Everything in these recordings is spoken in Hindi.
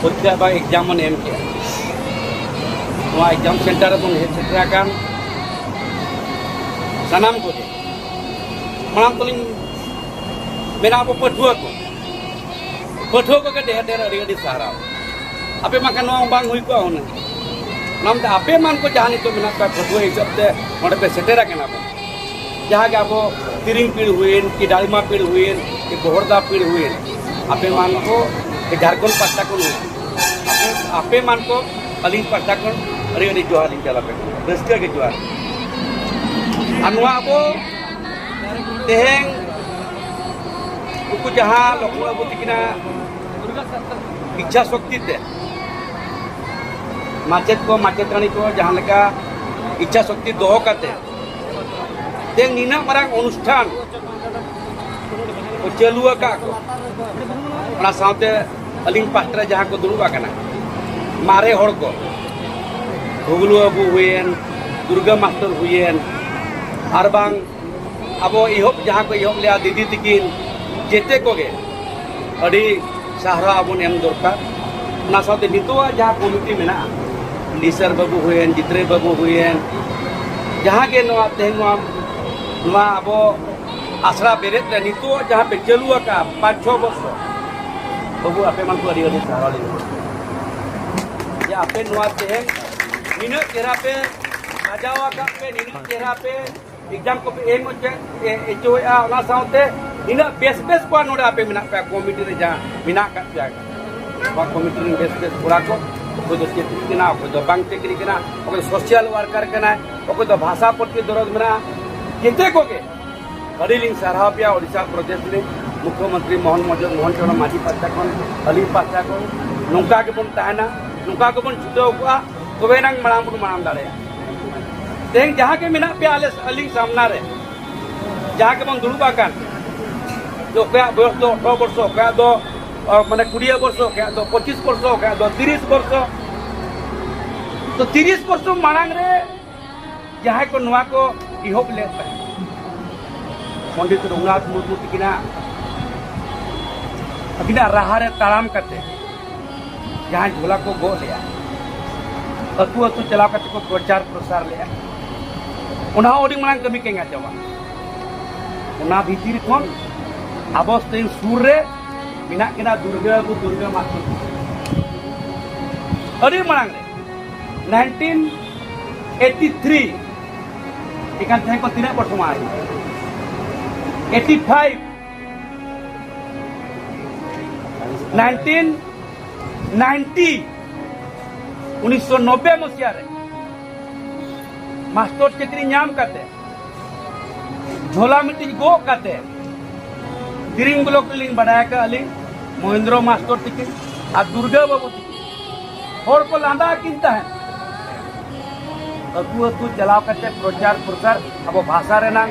परीक्षा बा एग्जाम मन एम के एग्जाम सेंटर बन हेज सेटर सानाम को मांग तो मेरा अब पठुआ को ढेर ढेर अड़ी साराव आपे माखा बांग हुई को होना नाम आपे मान को जहाँ नितो मेना पठुआ हिसाब से वहाँ पे सेटेरा के नाम जहाँ के अब तिरिंग पीड़ हुए कि डालिमा पीड़ हुए कि गोहरदा पीड़ हुए आपे मान को झारखंड पास्टा को आपे मान को अलिंग पास्टा को अड़ी अड़ी जोहार लिंग चला पे रस्का के जोहार अनुआ अब तेहें उनको जहाँ लोगों अब तिकिना इच्छा शक्ति ते माचेत को माचेतानी को जहाँ लगा इच्छा शक्ति दोहो करते ते नीना मरांग अनुष्ठान चलुआ का को ना साउते अलिंग पास्टर जहाँ को दुरुबा करना मारे हड़ को भुगलु अबू हुएन दुर्गा मास्टर हुएन और बांग अब इहब जहाँ को इहब लिया दीदी तकिन जेते को गे अड़ी सहारा अब एम दरकार ना साउते नितोआ जहाँ कमिटी मेना लीसर बाबू हुएन जित्रे बाबू हुएन जहाँ के नवा तेहनुआ नवा अब आसरा बेरेत रे नितो जहाँ पे चलुआ का 5-6 वर्ष बाबू आपे मन को अड़ी अड़ी सहारा ले या आपे नवा तेहन निन चेहरा पे आजावा का पे निन चेहरा पे एग्जाम को पे एम एचओआ ना साउते निन बेस को नोडा आपे मेना पे कमिटी रे जहाँ मेना का जाएगा वा कमिटी रे बेस पूरा को कोई तो चेत्री के ना कोई तो बैंक टेकरी के ना कोई सोशल वर्कर के ना कोई तो भाषा प्रति दरद मेना केते को के अड़ीलिंग सारा पे ओडिशा प्रदेश में मुख्यमंत्री मोहन चरण माझी पास्टा को अली पास्टा को नौका के बन ताहना नौका को बन छुटो को तबे नांग माराम दाड़े तें जहाँ के मेना पे आले अलिंग सामना रे जहाँ के बन दुरुबा कान जो क्या बयस दो 18 वर्ष क्या दो माने 20 वर्ष क्या दो 25 वर्ष क्या दो 30 वर्ष तो 30 वर्ष मांग रे जहाँ को नुआ को इहोप लेता है पंडित रघुनाथ मुर्मू तिकिना अकिना राहा रे ताराम करते जहाँ झोला को गो लिया अतु अतु चलाव करते को प्रचार प्रसार लिया उन्हा ओडी मांग कमी केंगा जवा उन्हा भीतर खन आबस तें सुर रे बिना किना दुर्गा मास्टर अड़ी मांग रे 1983 इकान थे को तीना वर्ष में आई 85 1990 1990 मसीहा रे मास्टर चक्री नाम करते झोला मिट्टी गो करते तिरिंग ब्लॉक लिंग बढ़ाया का अली महेंद्र मास्टर तिकी और दुर्गा बाबू तिकी और को लांदा किंता है अतु अतु चलाव करते प्रचार प्रसार अब भाषा रे नांग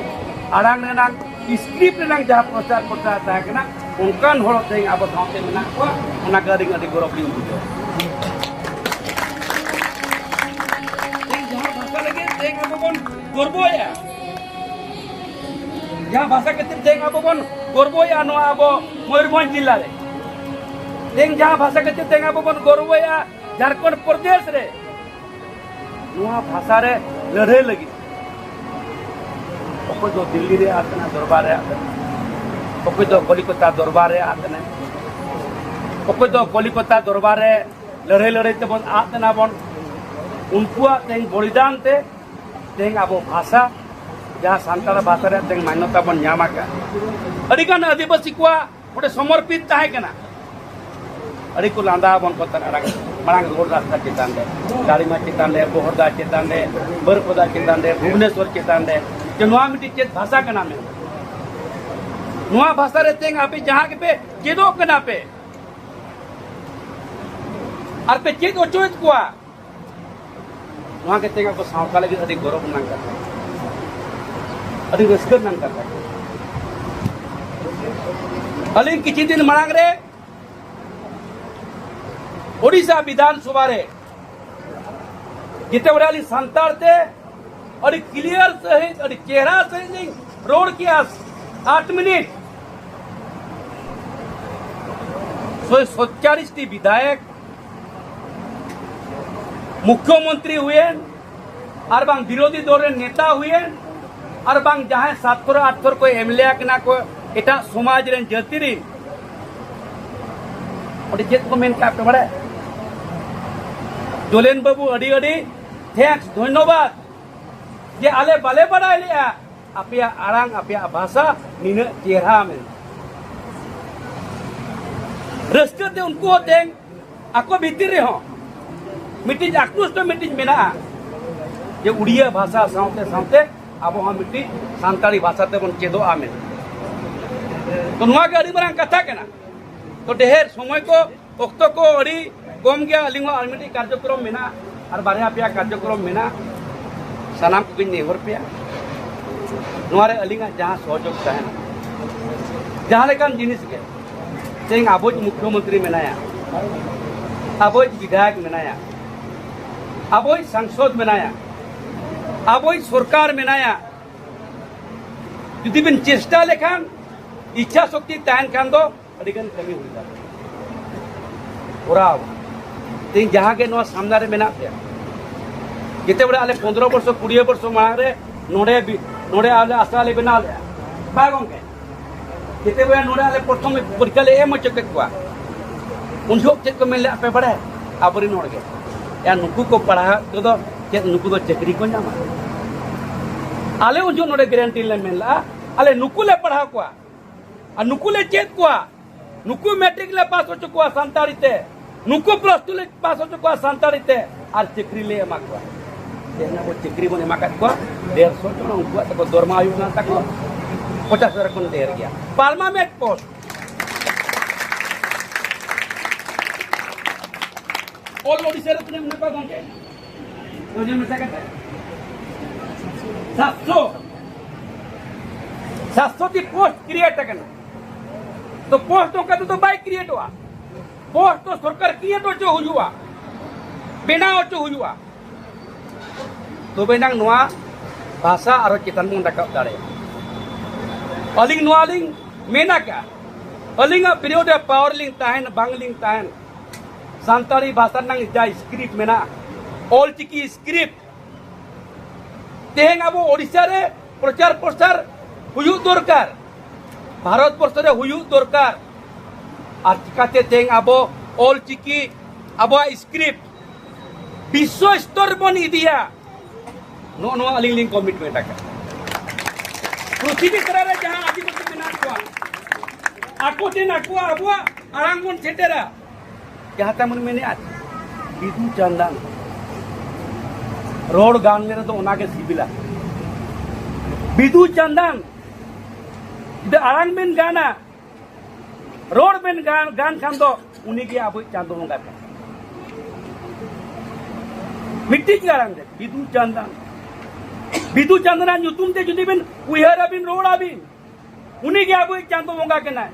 आड़ांग रे नांग स्क्रिप्ट रे नांग जहाँ प्रचार प्रसार ताहे कना उनकान होड़ तें अब गाँवते मेना को उना गाड़ी गाड़ी गौरव लिंग बुझो तें जहाँ भाषा लगे तें अब बन गर्वया जहाँ भाषा के तें अब बन गर्वया नो अब मयूरभंज जिला रे तें जहाँ भाषा के तें अब बन गर्वया झारखंड प्रदेश रे नुआ भाषा रे लड़े लगी कोई तो दिल्ली रे आतना दरबार रे आतना कोई तो कलिकता दरबार रे आतना कोई तो कलिकता दरबार रे लड़े लड़े ते बन आतना बन उनकुआ तें बलिदान ते तें अब भाषा जहाँ सान्ताल भाषा रे तें मान्यता बन ᱧᱟᱢ का अड़ीगान आदिवासी को गोटे समर्पित ताहे कना अड़ी को लांदा बन को तन मांग रोड रास्ता चेतान दे दाड़ीमा चेतान दे बोहरदा चेतान दे बरपदा चेतान दे भुवनेश्वर चेतान दे जो नुआ मिट्टी चेत भाषा के नाम नुआ भाषा रे तेंग आपे जहाँ के पे चेदो के ना पे और पे चेत ओचोत को नुआ के तेंग को सावका लगी अड़ी गौरव नांग करता अड़ी रस्कर नांग करता अलिंग किछि दिन मांग रे ओडिशा विधानसभा रे जिते बड़ाली संतार ते और क्लियर सहित और चेहरा सहित रोड के 8 मिनट 147 विधायक मुख्यमंत्री हुएन और बांग विरोधी दल नेता हुएन और बांग जहां 7 थर 8 थर को एमएलए कना को एटा समाज रेन जाति रे ओडी चेत को मेन काप बड़े दोलेन बाबू अडी अडी थैंक्स धन्यवाद जे आले बाले बड़ा लिया आपया आरांग आपया भाषा निने चेहरा में रस्ते ते उनको दें आको भीतर रे हो मिटिज आक्रोश तो मिटिज मेना जे उड़िया भाषा साउते साउते अब हम मिट्टी सांताली भाषा ते बन चेदो आमे तो नुआ के अड़ी बरांग कथा केना तो ढेर समय को ओक्तो को अड़ी कम गया अलिंग और मिट्टी कार्यक्रम मेना और बारह पे कार्यक्रम मेना सानाम को नेहर पे नुआ रे अलिंग जहां सहयोग तहना जहां लेकान जिनिस के तेंग आबोज मुख्यमंत्री मेनाया आबोज विधायक मेनाया आबोज सांसद मेनाया आबोज सरकार मेनाया जुदी बिन चेष्टा लेखान इच्छा शक्ति तहन खान दो अडिगन कमी हुई ओराव तें जहां के नो सामना रे मेना पे जिते बड़े आले 15 वर्ष 20 वर्ष मांग रे नोडे आले आसाले बना ले बा गंगे जिते बड़े नोडे आले प्रथम परीक्षा ले एम चके कुआ उन सब चेक को मेले पे बड़े आबरी नोड के या नुकु को पढ़ा तो चेक नुकु दो चक्री को नामा आले उन जो नोडे गारंटी ले मेला आले नुकु ले पढ़ा कुआ आ नुकु ले चेक कुआ नुकु मैट्रिक ले पास हो चुका सांताड़ी ते नुकु प्लस 2 ले पास हो चुका सांताड़ी ते और चक्री ले एमा कुआ देना वो चक्री बने एमा कुआ 150 जन उनको तक दरमा आयु ना तक 50,000 को दे गया पार्लियामेंट पोस्ट ऑल ओडिशा रे तुम ने का गंगे रोजे में सकते 700 दी पोस्ट क्रिएट करना तो पोस्ट तो बाई क्रिएट हुआ पोस्ट तो सरकार क्रिएट हो हुआ बिना हो हुआ तो बेनांग नुआ भाषा और चितान बन रखा दाड़े अलिंग नुआ लिंग मेना क्या अलिंग विरोध पावर लिंग ताहन बांग लिंग ताहन सांताली भाषा नंग जा स्क्रिप्ट मेना ऑल चिकी स्क्रिप्ट तेहें अब ओडिशा रे प्रचार प्रसार हुयु दरकार भारत वर्ष रे हुयु दरकार और चिकाते तेहें अब ऑल चिकी अब स्क्रिप्ट विश्व स्तर बन इदिया नो नो अलिंग लिंग कमिटमेंट आका पृथ्वी तरह रे जहां आदिवासी मेना को आको दिन आको अब आरांग बन सेटेरा जहां तमन मैंने आज बिदु चंदन रोड गान मेरे तो उना के सिबिला बिदु चंदन इधर आरंग में गाना रोड में गान खान दो उन्हीं के आप चांदो होगा मिट्टी की आरंग दे बिदु चंदन नुतुम ते जुदी बिन उहर अबिन रोड अबिन उन्हीं के आप चांदो होगा के ना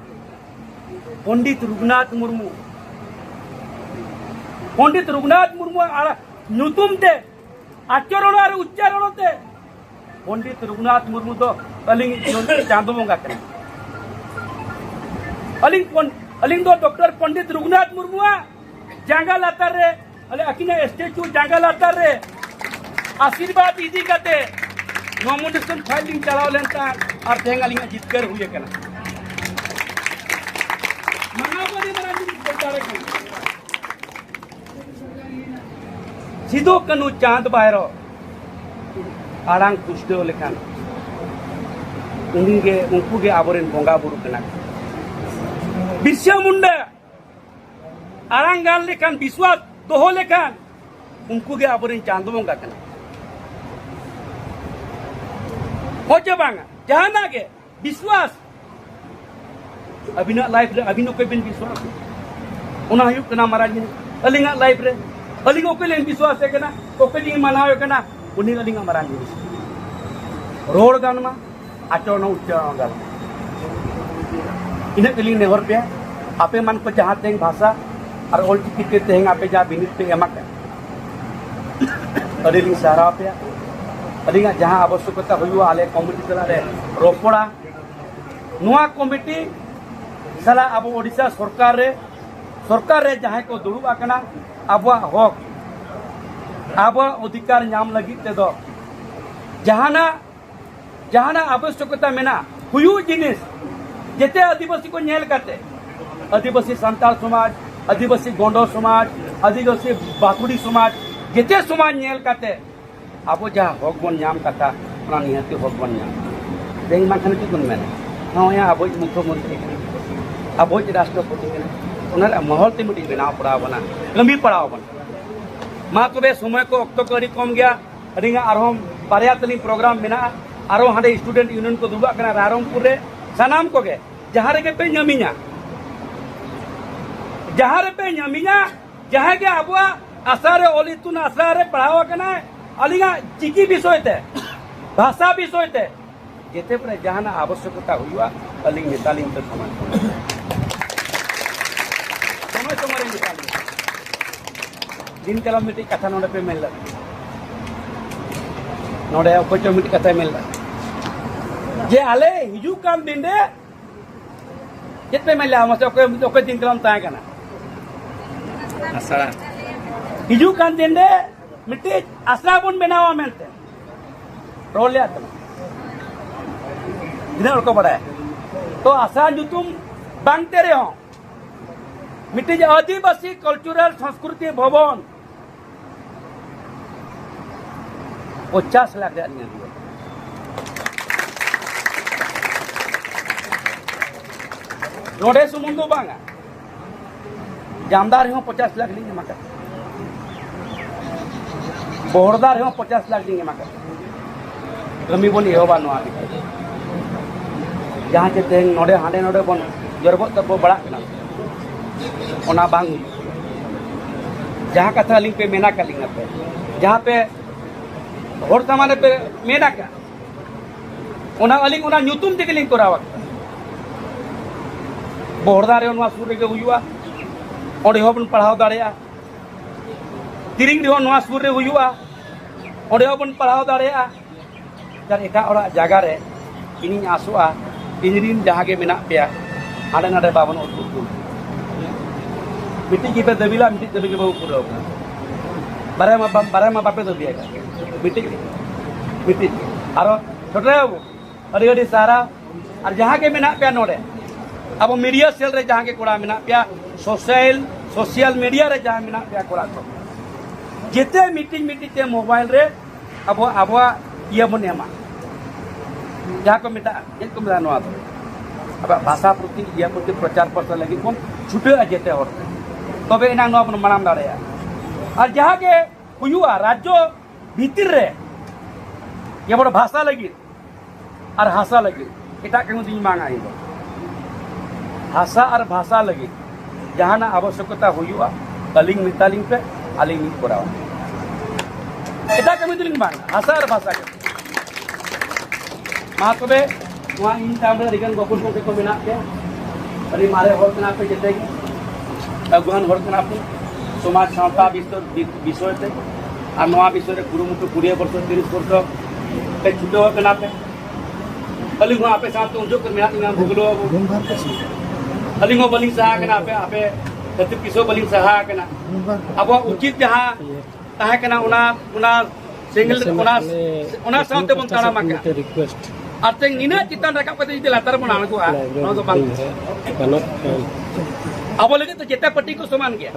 पंडित रघुनाथ मुर्मू नुतुम ते आचरण और उच्चारण ते पंडित रघुनाथ मुर्मू तो अलिंग चांदो बंगा के अलिंग दो डॉक्टर पंडित रघुनाथ मुर्मू जांगा लातार रे अले अकिना स्टेचू जांगा लातार रे आशीर्वाद इदी कते नॉमिनेशन फाइलिंग चलाव लेनता और तेंग अलिंग जितकर हुए कना मनाबरी बना जितकर के सिदो कनु चांद बाहरो आरांग पुष्टो लेखान उनको के आबोरेन बंगा बुरु कना बिरसा मुंडा आरांग गान लेखान विश्वास दोहो लेखान उनको के आबोरेन चांद बंगा कना हो जबांगा जहां ना के विश्वास अभिना लाइफ रे अभिनो कोई बिन विश्वास उना हुयु कना महाराज अलिंगा लाइफ रे अलिंग ओके विश्वास है कना ओके लिंग मनावे कना उन्हीं अलिंग मरान जिनिस रोड गान मा आचरण उच्चारण गान इने कलिंग नेहर पे आपे मन को जहां तेंग भाषा और ऑल चिकी के तेंग आपे जा बिनित पे एमा का अलिंग सारा पे अलिंग जहां आवश्यकता हुई आले कमिटी सला रे रोपड़ा नुआ कमिटी सला अब ओडिशा सरकार रे जहां को दुड़ुब आकना अब हक अब अधिकार नाम लगी तेदो जहाना जहाना आवश्यकता मेना हुयु जिनिस जेते आदिवासी को नेल करते आदिवासी संताल समाज आदिवासी गोंडो समाज आदिवासी बाकुड़ी समाज जेते समाज नेल करते अब जहाँ हक बन नाम कथा ओना निहाती हक बन नाम देख माखन की गुण मेना हाँ यहाँ अब मुख्यमंत्री अब राष्ट्रपति महल ते मिट्टी बनाव पड़ाव बना कमी पड़ाव बना मा तबे समय को अक्तो को अड़ी कम गया अड़ीगा आरहोम बारिया तलिंग प्रोग्राम मेना आरो हांडे स्टूडेंट यूनियन को दुबा कना रायरंगपुर रे सानाम को गे जहां रे पे ᱧᱟᱢᱤᱧᱟ जहां रे पे ᱧᱟᱢᱤᱧᱟ जहां के आबुआ आशा रे ओली तुन आशा रे पढ़ाव कना अलिगा चिकी विषय ते भाषा विषय ते जेते पर जहाना आवश्यकता हुआ अलिंग नेतालिंग तो समान समय समय निकाल दिन कलम मिट्टी कथा नोडे पे मेल नोडे ओपचो मिट्टी कथा मेल जे आले हिजू कान दिन दे कितने मेल मसे ओके दिन कलम ताए कना आसरा हिजू कान दिन दे मिट्टी आसरा बन बनावा मेलते रोल ले आते दिन को बड़ा तो आशा जुतुम बांगते रहे हो मिट्टी आदिवासी कल्चरल संस्कृति भवन 50 लाख नोडे सुमुंदो बांगा जामदार हो 50 लाख लिंगे माका बोहरदार हो 50 लाख लिंगे माका कमी बोली हो बानो आदि जहां के तेंग नोडे हांडे नोडे बन जरबो तब बड़ा कना ओना बांग जहां कथा लिंग पे मेना का लिंग पे जहां पे होर तमाने पे मेना का ओना अलिंग ओना न्यूतुम दिके लिंग करावा बोहरदार रे ओना सुर रे हुयुआ ओडे होबन पढ़ाव दाड़ेया तिरिंग रे ओना सुर रे हुयुआ ओडे होबन पढ़ाव दाड़ेया जार एटा ओरा जागा रे इनी आसुआ इंजीनियरिंग जहां के मेना पेया हाडे नाडे बाबन उदुल मिट्टी की पे दबिला मिट्टी दबी के बहु पूरा बारे में बापे दबिया मिट्टी मिट्टी आरो छोटे अड़ी अड़ी सारा और जहाँ के मेना पे नोडे अब मीडिया सेल रे जहाँ के कोड़ा मेना पे सोशल मीडिया रे जहाँ मेना पे कोड़ा को जेते मीटिंग ते मोबाइल रे अब ये बन एमा जहाँ को मेटा चेक को मेटा नोआ अब भाषा प्रति ये प्रति प्रचार प्रसार लगी बन छुटे जेते और तबे इना नोआ बन मनाम दाड़ेया और जहाँ के हुआ राज्य भीतर रे ये बड़ भाषा लगी और भाषा लगी एटा के दिन मांगा ही भाषा और भाषा लगी जहाँ ना आवश्यकता हुआ अलिंग मितालिंग पे अलिंग करावा एटा के दिन मांगा भाषा और भाषा के मा तबे नोआ इन ताम रे रिगन गोकुल को मेना के अरे मारे होर कना पे जेते अगुवान होर कना पे समाज सावता विषय ते और नोआ विषय रे कुरुमुटु 20 वर्ष 30 वर्ष पे छुटो कना पे अलिंग आपे साथ तो जो कर मेना इना भुगलो अलिंग बलिंग सहा कना पे आपे कति किसो बलिंग सहा कना अब उचित जहां ताहे कना उना सिंगल उना सावते बन ताना माका रिक्वेस्ट आते निना चितान रखा पते जदि लातार बन आको आ नो तो बांग अब लगे तो जेता पट्टी को समान गया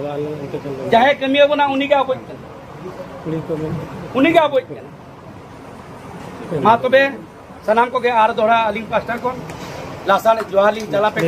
चाहे कमिया बना उन्हीं का अबोज उन्हीं का अबोज मा तबे सनाम को के आर दोहरा अलिंग पास्टा को लासाले जोहाली जला पे